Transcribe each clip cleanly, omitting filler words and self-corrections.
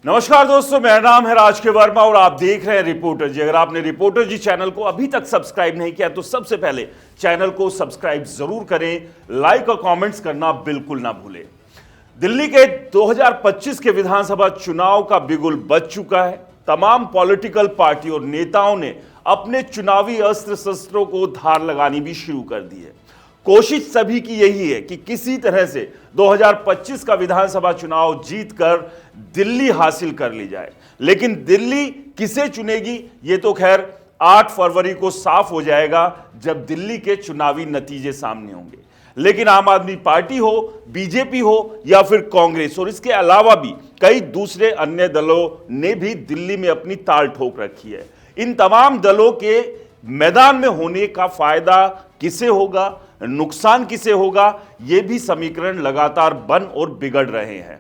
नमस्कार दोस्तों, मेरा नाम है राज के वर्मा और आप देख रहे हैं रिपोर्टर जी। अगर आपने रिपोर्टर जी चैनल को अभी तक सब्सक्राइब नहीं किया तो सबसे पहले चैनल को सब्सक्राइब जरूर करें, लाइक और कमेंट्स करना बिल्कुल ना भूलें। दिल्ली के 2025 के विधानसभा चुनाव का बिगुल बज चुका है। तमाम पॉलिटिकल पार्टी और नेताओं ने अपने चुनावी अस्त्र शस्त्रों को धार लगानी भी शुरू कर दी है। कोशिश सभी की यही है कि किसी तरह से 2025 का विधानसभा चुनाव जीतकर दिल्ली हासिल कर ली जाए। लेकिन दिल्ली किसे चुनेगी ये तो खैर 8 फरवरी को साफ हो जाएगा जब दिल्ली के चुनावी नतीजे सामने होंगे। लेकिन आम आदमी पार्टी हो, बीजेपी हो या फिर कांग्रेस और इसके अलावा भी कई दूसरे अन्य दलों ने भी दिल्ली में अपनी ताल ठोक रखी है। इन तमाम दलों के मैदान में होने का फायदा किसे होगा, नुकसान किसे होगा, यह भी समीकरण लगातार बन और बिगड़ रहे हैं।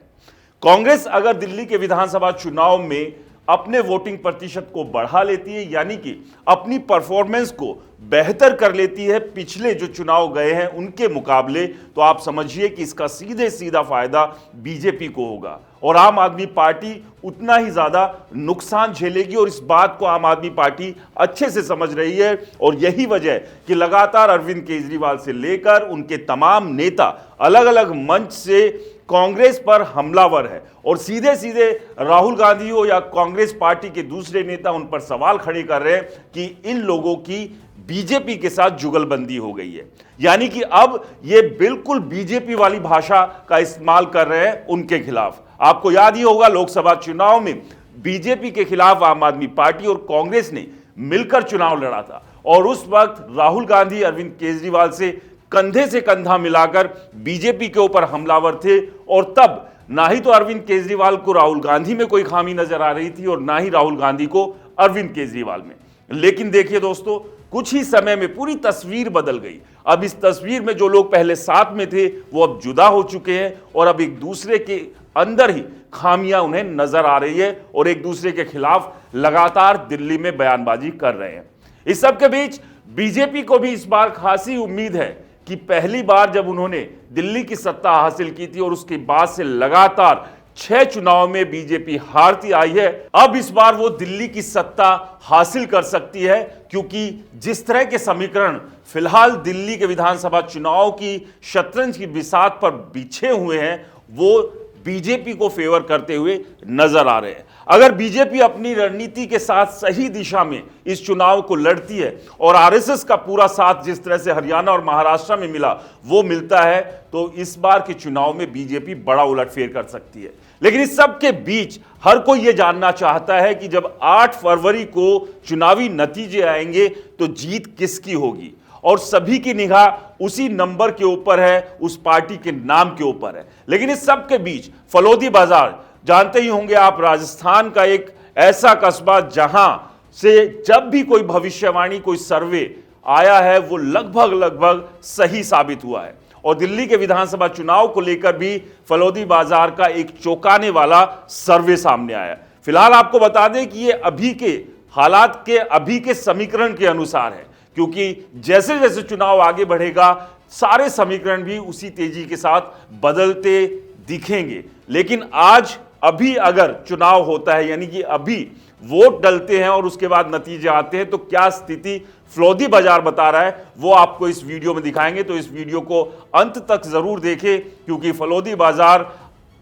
कांग्रेस अगर दिल्ली के विधानसभा चुनाव में अपने वोटिंग प्रतिशत को बढ़ा लेती है, यानी कि अपनी परफॉर्मेंस को बेहतर कर लेती है पिछले जो चुनाव गए हैं उनके मुकाबले, तो आप समझिए कि इसका सीधे सीधा फायदा बीजेपी को होगा और आम आदमी पार्टी उतना ही ज्यादा नुकसान झेलेगी। और इस बात को आम आदमी पार्टी अच्छे से समझ रही है और यही वजह है कि लगातार अरविंद केजरीवाल से लेकर उनके तमाम नेता अलग अलग मंच से कांग्रेस पर हमलावर है और सीधे सीधे राहुल गांधी हो या कांग्रेस पार्टी के दूसरे नेता उन पर सवाल खड़े कर रहे हैं कि इन लोगों की बीजेपी के साथ जुगलबंदी हो गई है। यानी कि अब ये बिल्कुल बीजेपी वाली भाषा का इस्तेमाल कर रहे हैं उनके खिलाफ। आपको याद ही होगा लोकसभा चुनाव में बीजेपी के खिलाफ आम आदमी पार्टी और कांग्रेस ने मिलकर चुनाव लड़ा था और उस वक्त राहुल गांधी अरविंद केजरीवाल से कंधा मिलाकर बीजेपी के ऊपर हमलावर थे और तब ना ही तो अरविंद केजरीवाल को राहुल गांधी में कोई खामी नजर आ रही थी और ना ही राहुल गांधी को अरविंद केजरीवाल में। लेकिन देखिए दोस्तों, कुछ ही समय में पूरी तस्वीर बदल गई। अब इस तस्वीर में जो लोग पहले साथ में थे वो अब जुदा हो चुके हैं और अब एक दूसरे के अंदर ही खामियां उन्हें नजर आ रही है और एक दूसरे के खिलाफ लगातार दिल्ली में बयानबाजी कर रहे हैं। इस सब के बीच बीजेपी को भी इस बार खासी उम्मीद है कि पहली बार जब उन्होंने दिल्ली की सत्ता हासिल की थी और उसके बाद से लगातार 6 चुनाव में बीजेपी हारती आई है, अब इस बार वो दिल्ली की सत्ता हासिल कर सकती है। क्योंकि जिस तरह के समीकरण फिलहाल दिल्ली के विधानसभा चुनाव की शतरंज की बिसात पर बिछे हुए हैं वो बीजेपी को फेवर करते हुए नजर आ रहे हैं। अगर बीजेपी अपनी रणनीति के साथ सही दिशा में इस चुनाव को लड़ती है और आरएसएस का पूरा साथ जिस तरह से हरियाणा और महाराष्ट्र में मिला वो मिलता है तो इस बार के चुनाव में बीजेपी बड़ा उलटफेर कर सकती है। लेकिन इस सब के बीच हर कोई यह जानना चाहता है कि जब 8 फरवरी को चुनावी नतीजे आएंगे तो जीत किसकी होगी और सभी की निगाह उसी नंबर के ऊपर है, उस पार्टी के नाम के ऊपर है। लेकिन इस सब के बीच फलोदी बाजार जानते ही होंगे आप, राजस्थान का एक ऐसा कस्बा जहां से जब भी कोई भविष्यवाणी, कोई सर्वे आया है वो लगभग सही साबित हुआ है। और दिल्ली के विधानसभा चुनाव को लेकर भी फलोदी बाजार का एक चौंकाने वाला सर्वे सामने आया। फिलहाल आपको बता दें कि ये अभी के हालात के अभी के समीकरण के अनुसार है, क्योंकि जैसे जैसे चुनाव आगे बढ़ेगा सारे समीकरण भी उसी तेजी के साथ बदलते दिखेंगे। लेकिन आज अभी अगर चुनाव होता है, यानी कि अभी वोट डलते हैं और उसके बाद नतीजे आते हैं, तो क्या स्थिति फलोदी बाजार बता रहा है वो आपको इस वीडियो में दिखाएंगे। तो इस वीडियो को अंत तक जरूर देखें, क्योंकि फलोदी बाजार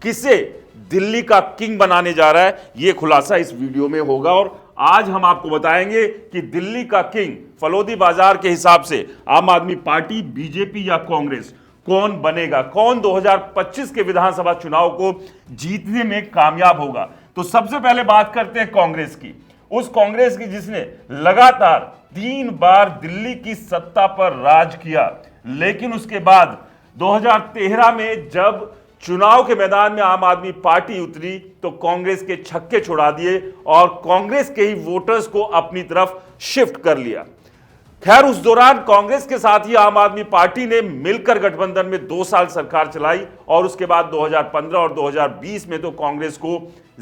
किसे दिल्ली का किंग बनाने जा रहा है यह खुलासा इस वीडियो में होगा। और आज हम आपको बताएंगे कि दिल्ली का किंग फलोदी बाजार के हिसाब से आम आदमी पार्टी, बीजेपी या कांग्रेस कौन बनेगा, कौन 2025 के विधानसभा चुनाव को जीतने में कामयाब होगा। तो सबसे पहले बात करते हैं कांग्रेस की, उस कांग्रेस की जिसने लगातार 3 बार दिल्ली की सत्ता पर राज किया। लेकिन उसके बाद 2013 में जब चुनाव के मैदान में आम आदमी पार्टी उतरी तो कांग्रेस के छक्के छुड़ा दिए और कांग्रेस के ही वोटर्स को अपनी तरफ शिफ्ट कर लिया। खैर उस दौरान कांग्रेस के साथ ही आम आदमी पार्टी ने मिलकर गठबंधन में 2 साल सरकार चलाई और उसके बाद 2015 और 2020 में तो कांग्रेस को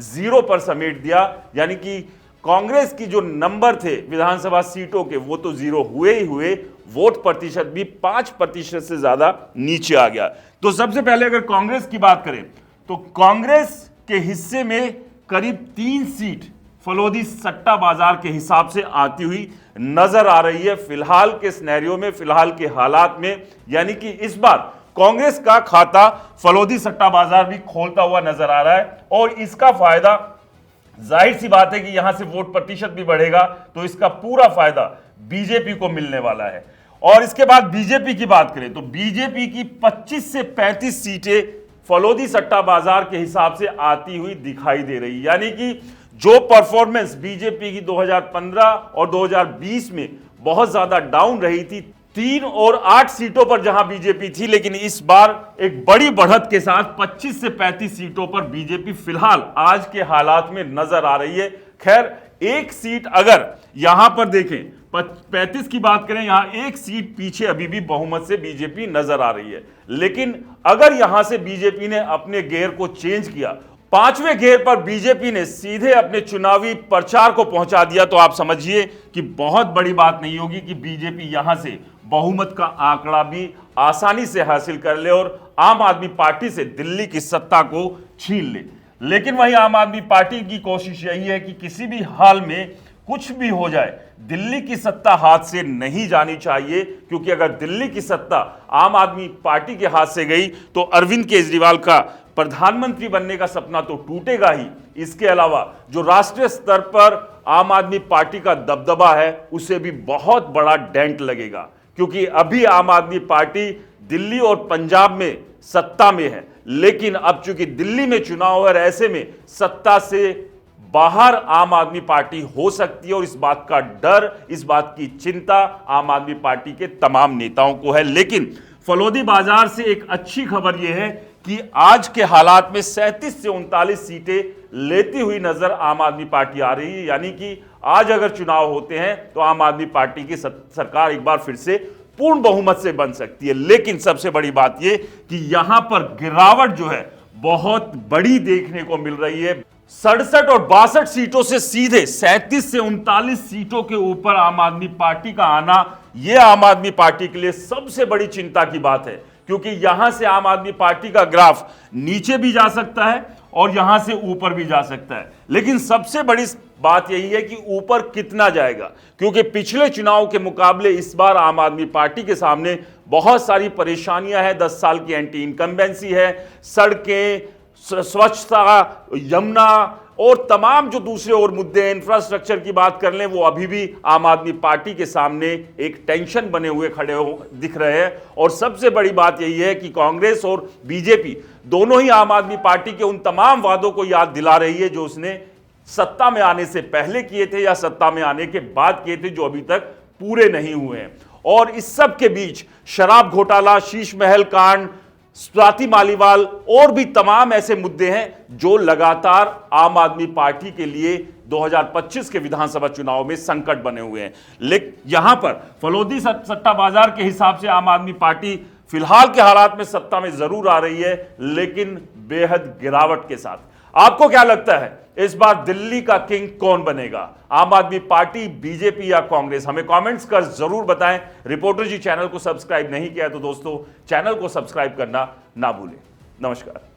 0 पर समेट दिया। यानी कि कांग्रेस की जो नंबर थे विधानसभा सीटों के वो तो 0 हुए ही हुए, वोट प्रतिशत भी 5% से ज्यादा नीचे आ गया। तो सबसे पहले अगर कांग्रेस की बात करें तो कांग्रेस के हिस्से में करीब 3 सीट फलोदी सट्टा बाजार के हिसाब से आती हुई नजर आ रही है फिलहाल के सिनेरियो में, फिलहाल के हालात में। यानी कि इस बार कांग्रेस का खाता फलोदी सट्टा बाजार भी खोलता हुआ नजर आ रहा है और इसका फायदा जाहिर सी बात है कि यहां से वोट प्रतिशत भी बढ़ेगा तो इसका पूरा फायदा बीजेपी को मिलने वाला है। और इसके बाद बीजेपी की बात करें तो बीजेपी की 25 से 35 सीटें फलोदी सट्टा बाजार के हिसाब से आती हुई दिखाई दे रही। यानी कि जो परफॉर्मेंस बीजेपी की 2015 और 2020 में बहुत ज्यादा डाउन रही थी, 3 और 8 सीटों पर जहां बीजेपी थी, लेकिन इस बार एक बड़ी बढ़त के साथ 25 से 35 सीटों पर बीजेपी फिलहाल आज के हालात में नजर आ रही है। खैर एक सीट अगर यहां पर देखें 35 की बात करें, यहां एक सीट पीछे अभी भी बहुमत से बीजेपी नजर आ रही है। लेकिन अगर यहां से बीजेपी ने अपने गेयर को चेंज किया, 5वें घेर पर बीजेपी ने सीधे अपने चुनावी प्रचार को पहुंचा दिया, तो आप समझिए कि बहुत बड़ी बात नहीं होगी कि बीजेपी यहां से बहुमत का आंकड़ा भी आसानी से हासिल कर ले और आम आदमी पार्टी से दिल्ली की सत्ता को छीन ले। लेकिन वहीं आम आदमी पार्टी की कोशिश यही है कि किसी भी हाल में कुछ भी हो जाए, दिल्ली की सत्ता हाथ से नहीं जानी चाहिए, क्योंकि अगर दिल्ली की सत्ता आम आदमी पार्टी के हाथ से गई तो अरविंद केजरीवाल का प्रधानमंत्री बनने का सपना तो टूटेगा ही, इसके अलावा जो राष्ट्रीय स्तर पर आम आदमी पार्टी का दबदबा है उसे भी बहुत बड़ा डेंट लगेगा। क्योंकि अभी आम आदमी पार्टी दिल्ली और पंजाब में सत्ता में है, लेकिन अब चूंकि दिल्ली में चुनाव है, ऐसे में सत्ता से बाहर आम आदमी पार्टी हो सकती है और इस बात का डर, इस बात की चिंता आम आदमी पार्टी के तमाम नेताओं को है। लेकिन फलोदी बाजार से एक अच्छी खबर यह है कि आज के हालात में 37 से 39 सीटें लेती हुई नजर आम आदमी पार्टी आ रही है। यानी कि आज अगर चुनाव होते हैं तो आम आदमी पार्टी की सरकार एक बार फिर से पूर्ण बहुमत से बन सकती है। लेकिन सबसे बड़ी बात यह कि यहां पर गिरावट जो है बहुत बड़ी देखने को मिल रही है। 67 और 62 सीटों से सीधे 37 से 39 सीटों के ऊपर आम आदमी पार्टी का आना, यह आम आदमी पार्टी के लिए सबसे बड़ी चिंता की बात है, क्योंकि यहां से आम आदमी पार्टी का ग्राफ नीचे भी जा सकता है और यहां से ऊपर भी जा सकता है। लेकिन सबसे बड़ी बात यही है कि ऊपर कितना जाएगा, क्योंकि पिछले चुनाव के मुकाबले इस बार आम आदमी पार्टी के सामने बहुत सारी परेशानियां हैं। 10 साल की एंटी इनकम्बेंसी है, सड़कें, स्वच्छता, यमुना और तमाम जो दूसरे और मुद्दे हैं, इंफ्रास्ट्रक्चर की बात कर लें, वो अभी भी आम आदमी पार्टी के सामने एक टेंशन बने हुए खड़े दिख रहे हैं। और सबसे बड़ी बात यही है कि कांग्रेस और बीजेपी दोनों ही आम आदमी पार्टी के उन तमाम वादों को याद दिला रही है जो उसने सत्ता में आने से पहले किए थे या सत्ता में आने के बाद किए थे, जो अभी तक पूरे नहीं हुए हैं। और इस सब के बीच शराब घोटाला, शीश महल कांड, स्वाति मालीवाल और भी तमाम ऐसे मुद्दे हैं जो लगातार आम आदमी पार्टी के लिए 2025 के विधानसभा चुनाव में संकट बने हुए हैं। लेकिन यहां पर फलोदी सट्टा बाजार के हिसाब से आम आदमी पार्टी फिलहाल के हालात में सत्ता में जरूर आ रही है, लेकिन बेहद गिरावट के साथ। आपको क्या लगता है इस बार दिल्ली का किंग कौन बनेगा, आम आदमी पार्टी, बीजेपी या कांग्रेस? हमें कमेंट्स कर जरूर बताएं। रिपोर्टर जी चैनल को सब्सक्राइब नहीं किया तो दोस्तों चैनल को सब्सक्राइब करना ना भूलें। नमस्कार।